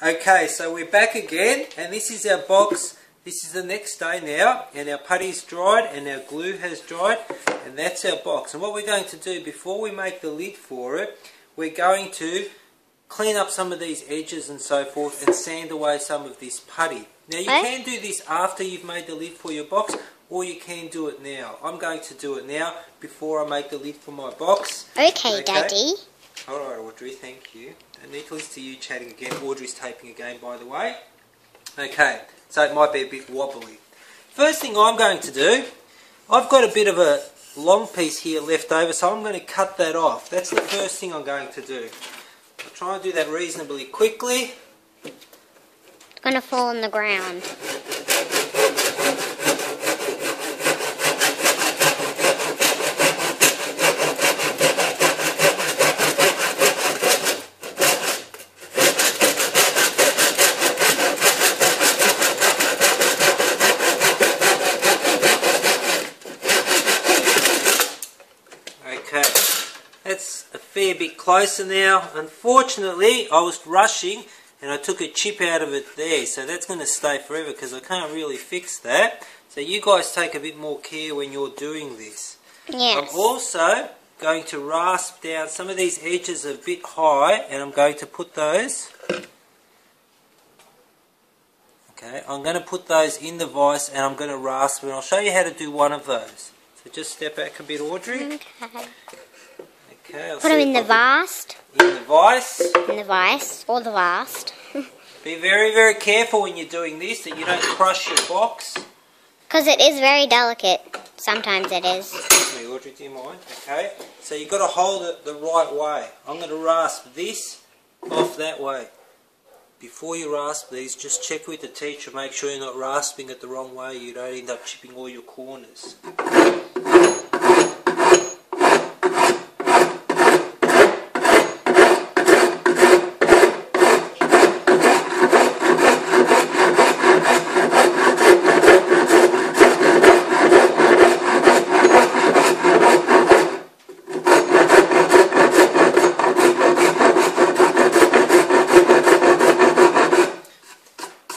Okay, so we're back again, and this is our box. This is the next day now, and our putty's dried and our glue has dried, and that's our box. And what we're going to do before we make the lid for it, we're going to clean up some of these edges and so forth and sand away some of this putty. Now you can do this after you've made the lid for your box, or you can do it now. I'm going to do it now before I make the lid for my box. Okay, Daddy. Alright, Audrey, thank you. And need to listen to you chatting again. Audrey's taping again, by the way. Okay, so it might be a bit wobbly. First thing I'm going to do, I've got a bit of a long piece here left over, so I'm going to cut that off. That's the first thing I'm going to do. I'll try and do that reasonably quickly. It's going to fall on the ground. That's a fair bit closer now. Unfortunately, I was rushing and I took a chip out of it there, so that's going to stay forever because I can't really fix that. So you guys take a bit more care when you're doing this. Yes. I'm also going to rasp down. Some of these edges are a bit high, and I'm going to put those. Okay, I'm going to put those in the vise and I'm going to rasp, and I'll show you how to do one of those. So just step back a bit, Audrey. Okay. Okay, put them in the vase. In the vise. In the vise, or the vase. Be very, very careful when you're doing this that you don't crush your box. Because it is very delicate. Sometimes it is. Excuse me, Audrey, do you mind? Okay, so you've got to hold it the right way. I'm going to rasp this off that way. Before you rasp these, just check with the teacher, make sure you're not rasping it the wrong way. You don't end up chipping all your corners.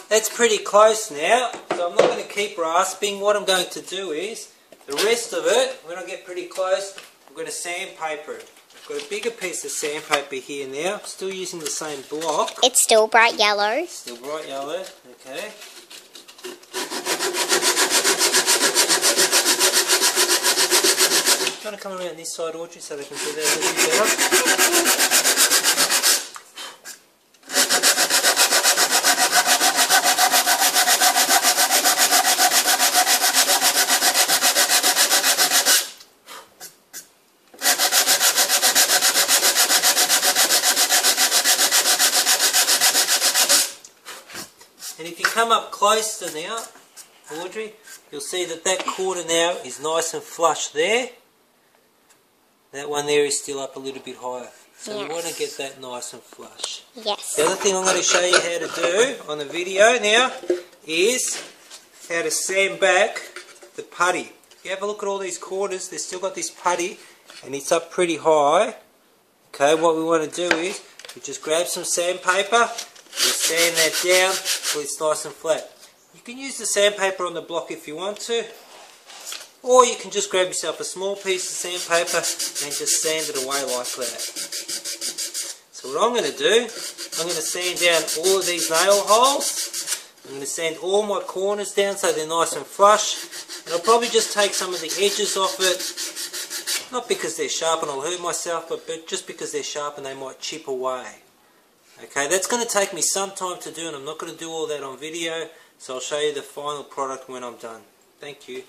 That's pretty close now, so I'm not going to keep rasping. What I'm going to do is, the rest of it, when I get pretty close, I'm going to sandpaper it. I've got a bigger piece of sandpaper here now. I'm still using the same block. It's still bright yellow. Still bright yellow, okay. I'm going to come around this side, Audrey, so they can see that a little bit better. And if you come up closer now, Audrey, you'll see that that corner now is nice and flush there. That one there is still up a little bit higher. So you want to get that nice and flush. Yes. The other thing I'm going to show you how to do on the video now is how to sand back the putty. If you have a look at all these corners, they've still got this putty and it's up pretty high. Okay, what we want to do is we just grab some sandpaper. We'll sand that down till it's nice and flat. You can use the sandpaper on the block if you want to, or you can just grab yourself a small piece of sandpaper and just sand it away like that. So what I'm going to do, I'm going to sand down all of these nail holes. I'm going to sand all my corners down so they're nice and flush, and I'll probably just take some of the edges off it, not because they're sharp and I'll hurt myself, but just because they're sharp and they might chip away. Okay, that's going to take me some time to do, and I'm not going to do all that on video, so I'll show you the final product when I'm done. Thank you.